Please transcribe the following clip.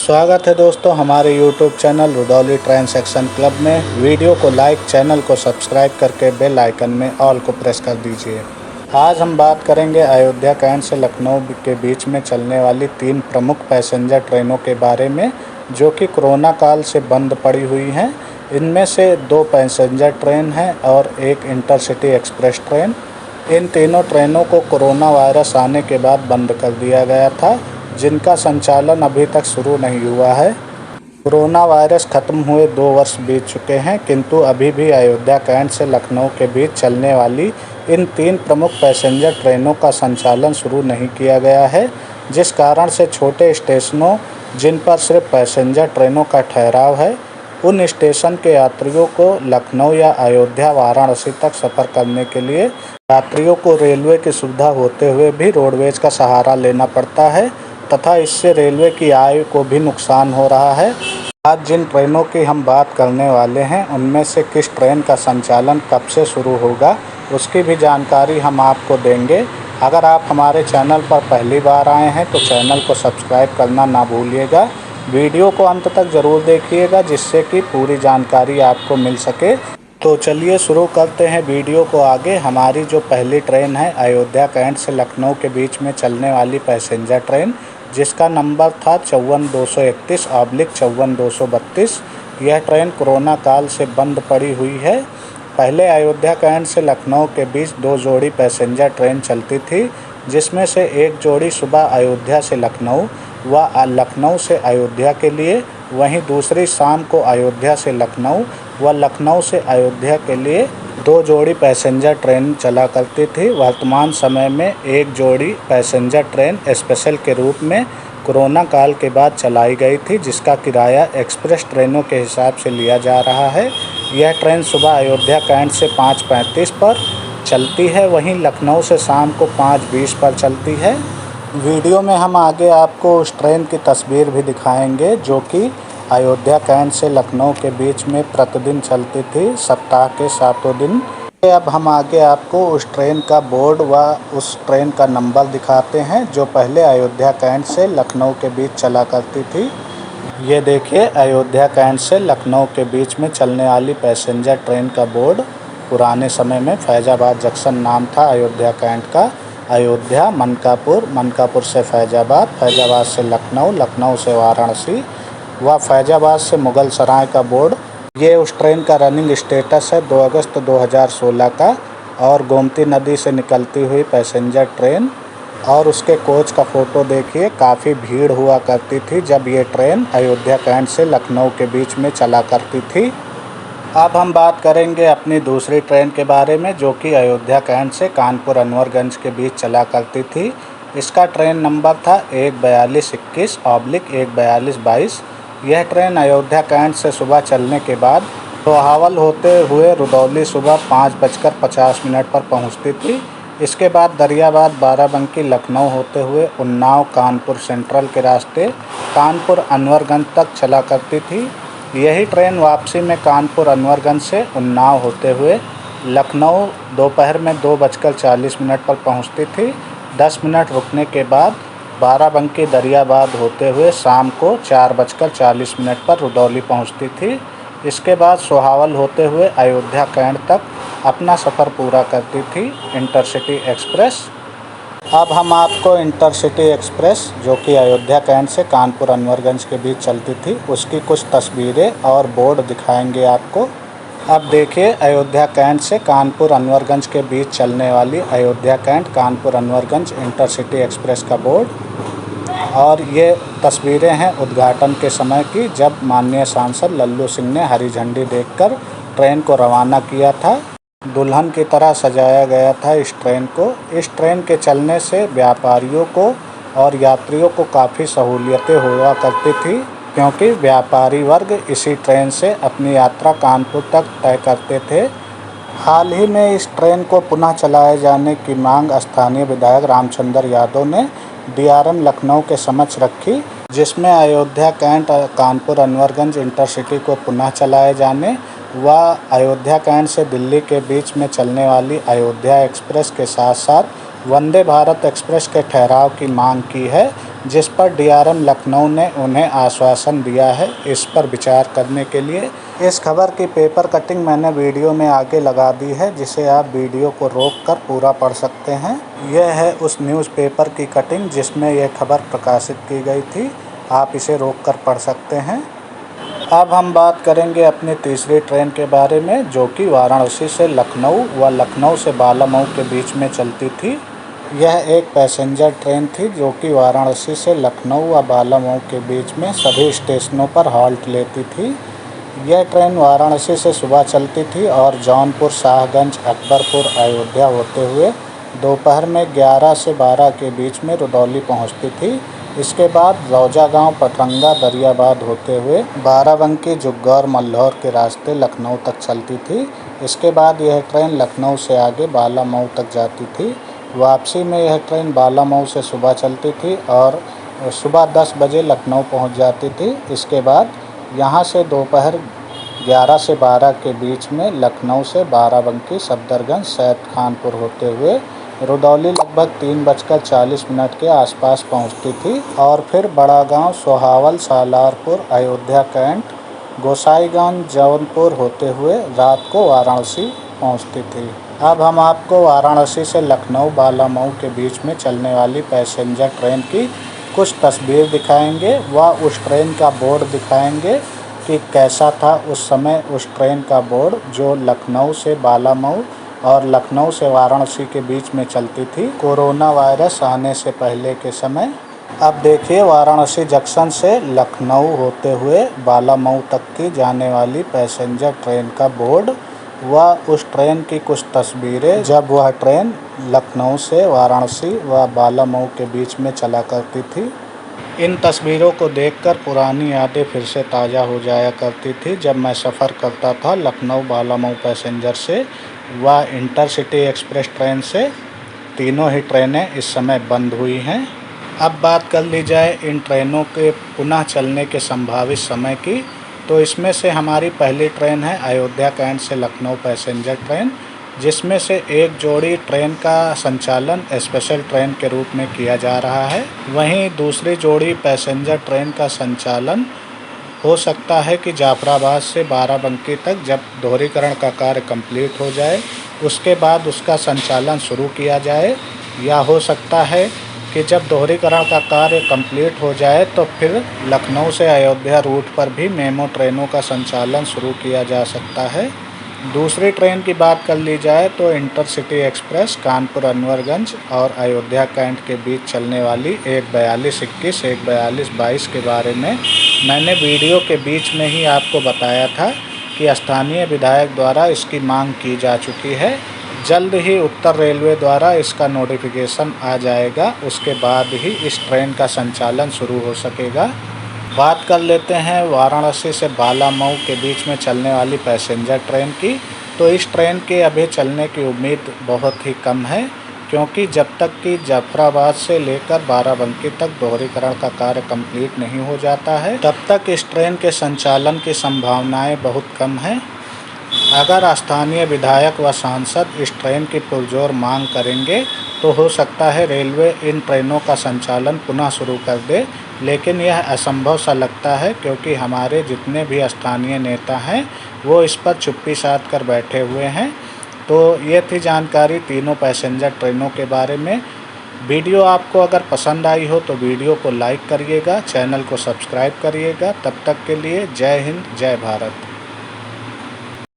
स्वागत है दोस्तों हमारे YouTube channel Rudauli train section club में। वीडियो को लाइक, चैनल को सब्सक्राइब करके बेल आइकन में ऑल को प्रेस कर दीजिए। आज हम बात करेंगे अयोध्या कैंट से लखनऊ के बीच में चलने वाली 3 प्रमुख पैसेंजर ट्रेनों के बारे में, जो कि कोरोना काल से बंद पड़ी हुई हैं। इनमें से 2 पैसेंजर ट्रेन हैं और 1 इंटरसिटी एक्सप्रेस ट्रेन। इन तीनों ट्रेनों को कोरोना वायरस आने के बाद बंद कर दिया गया था, जिनका संचालन अभी तक शुरू नहीं हुआ है। कोरोना वायरस खत्म हुए 2 वर्ष बीत चुके हैं, किंतु अभी भी अयोध्या कैंट से लखनऊ के बीच चलने वाली इन 3 प्रमुख पैसेंजर ट्रेनों का संचालन शुरू नहीं किया गया है, जिस कारण से छोटे स्टेशनों जिन पर सिर्फ पैसेंजर ट्रेनों का ठहराव है, उन स्टेशन के यात्रियों को लखनऊ या अयोध्या वाराणसी तक सफ़र करने के लिए यात्रियों को रेलवे की सुविधा होते हुए भी रोडवेज का सहारा लेना पड़ता है तथा इससे रेलवे की आय को भी नुकसान हो रहा है। आज जिन ट्रेनों की हम बात करने वाले हैं, उनमें से किस ट्रेन का संचालन कब से शुरू होगा, उसकी भी जानकारी हम आपको देंगे। अगर आप हमारे चैनल पर पहली बार आए हैं तो चैनल को सब्सक्राइब करना ना भूलिएगा। वीडियो को अंत तक ज़रूर देखिएगा, जिससे कि पूरी जानकारी आपको मिल सके। तो चलिए शुरू करते हैं वीडियो को आगे। हमारी जो पहली ट्रेन है अयोध्या कैंट से लखनऊ के बीच में चलने वाली पैसेंजर ट्रेन, जिसका नंबर था 54-231/54-232। यह ट्रेन कोरोना काल से बंद पड़ी हुई है। पहले अयोध्या कैंट से लखनऊ के बीच 2 जोड़ी पैसेंजर ट्रेन चलती थी, जिसमें से एक जोड़ी सुबह अयोध्या से लखनऊ व लखनऊ से अयोध्या के लिए, वहीं दूसरी शाम को अयोध्या से लखनऊ व लखनऊ से अयोध्या के लिए 2 जोड़ी पैसेंजर ट्रेन चला करती थी। वर्तमान समय में एक जोड़ी पैसेंजर ट्रेन स्पेशल के रूप में कोरोना काल के बाद चलाई गई थी, जिसका किराया एक्सप्रेस ट्रेनों के हिसाब से लिया जा रहा है। यह ट्रेन सुबह अयोध्या कैंट से 5:35 पर चलती है, वहीं लखनऊ से शाम को 5:20 पर चलती है। वीडियो में हम आगे आपको उस ट्रेन की तस्वीर भी दिखाएंगे, जो कि अयोध्या कैंट से लखनऊ के बीच में प्रतिदिन चलती थी, सप्ताह के 7 दिन। अब हम आगे आपको उस ट्रेन का बोर्ड व उस ट्रेन का नंबर दिखाते हैं, जो पहले अयोध्या कैंट से लखनऊ के बीच चला करती थी। ये देखिए, अयोध्या कैंट से लखनऊ के बीच में चलने वाली पैसेंजर ट्रेन का बोर्ड। पुराने समय में फैजाबाद जंक्शन नाम था अयोध्या कैंट का। अयोध्या, मनकापुर, मनकापुर से फैजाबाद, फैजाबाद से लखनऊ, लखनऊ से वाराणसी व फैजाबाद से मुगल सराय का बोर्ड। ये उस ट्रेन का रनिंग स्टेटस है 2 अगस्त 2016 का। और गोमती नदी से निकलती हुई पैसेंजर ट्रेन और उसके कोच का फ़ोटो देखिए। काफ़ी भीड़ हुआ करती थी जब ये ट्रेन अयोध्या कैंट से लखनऊ के बीच में चला करती थी। अब हम बात करेंगे अपनी दूसरी ट्रेन के बारे में, जो कि अयोध्या कैंट से कानपुर अनवरगंज के बीच चला करती थी। इसका ट्रेन नंबर था 14221/14222। यह ट्रेन अयोध्या कैंट से सुबह चलने के बाद सोहावल होते हुए रुदौली सुबह 5:50 पर पहुंचती थी। इसके बाद दरियाबाद, बाराबंकी, लखनऊ होते हुए उन्नाव, कानपुर सेंट्रल के रास्ते कानपुर अनवरगंज तक चला करती थी। यही ट्रेन वापसी में कानपुर अनवरगंज से उन्नाव होते हुए लखनऊ दोपहर में 2:40 पर पहुंचती थी। 10 मिनट रुकने के बाद बाराबंकी, दरियाबाद होते हुए शाम को 4:40 पर रुदौली पहुंचती थी। इसके बाद सोहावल होते हुए अयोध्या कैंट तक अपना सफ़र पूरा करती थी इंटरसिटी एक्सप्रेस। अब हम आपको इंटरसिटी एक्सप्रेस, जो कि अयोध्या कैंट से कानपुर अनवरगंज के बीच चलती थी, उसकी कुछ तस्वीरें और बोर्ड दिखाएंगे आपको। अब देखिए, अयोध्या कैंट से कानपुर अनवरगंज के बीच चलने वाली Ayodhya Cantt Kanpur Anwarganj Intercity Express का बोर्ड। और ये तस्वीरें हैं उद्घाटन के समय की, जब माननीय सांसद लल्लू सिंह ने हरी झंडी देखकर ट्रेन को रवाना किया था। दुल्हन की तरह सजाया गया था इस ट्रेन को। इस ट्रेन के चलने से व्यापारियों को और यात्रियों को काफ़ी सहूलियतें हुआ करती थी, क्योंकि व्यापारी वर्ग इसी ट्रेन से अपनी यात्रा कानपुर तक तय करते थे। हाल ही में इस ट्रेन को पुनः चलाए जाने की मांग स्थानीय विधायक रामचंद्र यादव ने DRM लखनऊ के समक्ष रखी, जिसमें अयोध्या कैंट कानपुर अनवरगंज इंटरसिटी को पुनः चलाए जाने व अयोध्या कैंट से दिल्ली के बीच में चलने वाली अयोध्या एक्सप्रेस के साथ साथ वंदे भारत एक्सप्रेस के ठहराव की मांग की है। जिस पर डीआरएम लखनऊ ने उन्हें आश्वासन दिया है इस पर विचार करने के लिए। इस खबर की पेपर कटिंग मैंने वीडियो में आगे लगा दी है, जिसे आप वीडियो को रोककर पूरा पढ़ सकते हैं। यह है उस न्यूज़पेपर की कटिंग जिसमें यह खबर प्रकाशित की गई थी, आप इसे रोककर पढ़ सकते हैं। अब हम बात करेंगे अपनी तीसरी ट्रेन के बारे में, जो कि वाराणसी से लखनऊ व लखनऊ से बालामऊ के बीच में चलती थी। यह एक पैसेंजर ट्रेन थी जो कि वाराणसी से लखनऊ व बालामऊ के बीच में सभी स्टेशनों पर हॉल्ट लेती थी। यह ट्रेन वाराणसी से सुबह चलती थी और जौनपुर, शाहगंज, अकबरपुर, अयोध्या होते हुए दोपहर में 11 से 12 के बीच में रुदौली पहुंचती थी। इसके बाद रौजा गांव, पटरंगा, दरियाबाद होते हुए बाराबंकी, जुग्गौर, मल्हौर के रास्ते लखनऊ तक चलती थी। इसके बाद यह ट्रेन लखनऊ से आगे बालामऊ तक जाती थी। वापसी में यह ट्रेन बालामऊ से सुबह चलती थी और सुबह 10 बजे लखनऊ पहुंच जाती थी। इसके बाद यहां से दोपहर 11 से 12 के बीच में लखनऊ से बाराबंकी, सफदरगंज, सैयद खानपुर होते हुए रुदौली लगभग 3:40 के आसपास पहुंचती थी और फिर बड़ा गांव, सोहावल, सालारपुर, अयोध्या कैंट, गोसाईगंज, जौनपुर होते हुए रात को वाराणसी पहुंचती थी। अब हम आपको वाराणसी से लखनऊ बालामऊ के बीच में चलने वाली पैसेंजर ट्रेन की कुछ तस्वीर दिखाएंगे व उस ट्रेन का बोर्ड दिखाएंगे कि कैसा था उस समय उस ट्रेन का बोर्ड जो लखनऊ से बालामऊ और लखनऊ से वाराणसी के बीच में चलती थी कोरोना वायरस आने से पहले के समय। अब देखिए वाराणसी जंक्शन से लखनऊ होते हुए बालामऊ तक की जाने वाली पैसेंजर ट्रेन का बोर्ड व उस ट्रेन की कुछ तस्वीरें जब वह ट्रेन लखनऊ से वाराणसी व बालामऊ के बीच में चला करती थी। इन तस्वीरों को देखकर पुरानी यादें फिर से ताज़ा हो जाया करती थी जब मैं सफ़र करता था लखनऊ बालामऊ पैसेंजर से व इंटरसिटी एक्सप्रेस ट्रेन से। तीनों ही ट्रेनें इस समय बंद हुई हैं। अब बात कर ली जाए इन ट्रेनों के पुनः चलने के संभावित समय की, तो इसमें से हमारी पहली ट्रेन है अयोध्या कैंट से लखनऊ पैसेंजर ट्रेन, जिसमें से एक जोड़ी ट्रेन का संचालन स्पेशल ट्रेन के रूप में किया जा रहा है। वहीं दूसरी जोड़ी पैसेंजर ट्रेन का संचालन हो सकता है कि जाफराबाद से बाराबंकी तक जब दोहरीकरण का कार्य कंप्लीट हो जाए उसके बाद उसका संचालन शुरू किया जाए, या हो सकता है कि जब दोहरीकरण का कार्य कंप्लीट हो जाए तो फिर लखनऊ से अयोध्या रूट पर भी मेमो ट्रेनों का संचालन शुरू किया जा सकता है। दूसरी ट्रेन की बात कर ली जाए तो इंटरसिटी एक्सप्रेस कानपुर, अनवरगंज और अयोध्या कैंट के बीच चलने वाली 1:42:21, 1:42:22 के बारे में मैंने वीडियो के बीच में ही आपको बताया था कि स्थानीय विधायक द्वारा इसकी मांग की जा चुकी है। जल्द ही उत्तर रेलवे द्वारा इसका नोटिफिकेशन आ जाएगा, उसके बाद ही इस ट्रेन का संचालन शुरू हो सकेगा। बात कर लेते हैं वाराणसी से बालामऊ के बीच में चलने वाली पैसेंजर ट्रेन की। तो इस ट्रेन के अभी चलने की उम्मीद बहुत ही कम है, क्योंकि जब तक कि जाफराबाद से लेकर बाराबंकी तक दोहरीकरण का कार्य कंप्लीट नहीं हो जाता है तब तक इस ट्रेन के संचालन की संभावनाएं बहुत कम हैं। अगर स्थानीय विधायक व सांसद इस ट्रेन की पुरजोर मांग करेंगे तो हो सकता है रेलवे इन ट्रेनों का संचालन पुनः शुरू कर दे, लेकिन यह असंभव सा लगता है क्योंकि हमारे जितने भी स्थानीय नेता हैं वो इस पर चुप्पी साध कर बैठे हुए हैं। तो ये थी जानकारी तीनों पैसेंजर ट्रेनों के बारे में। वीडियो आपको अगर पसंद आई हो तो वीडियो को लाइक करिएगा, चैनल को सब्सक्राइब करिएगा। तब तक के लिए जय हिंद, जय भारत।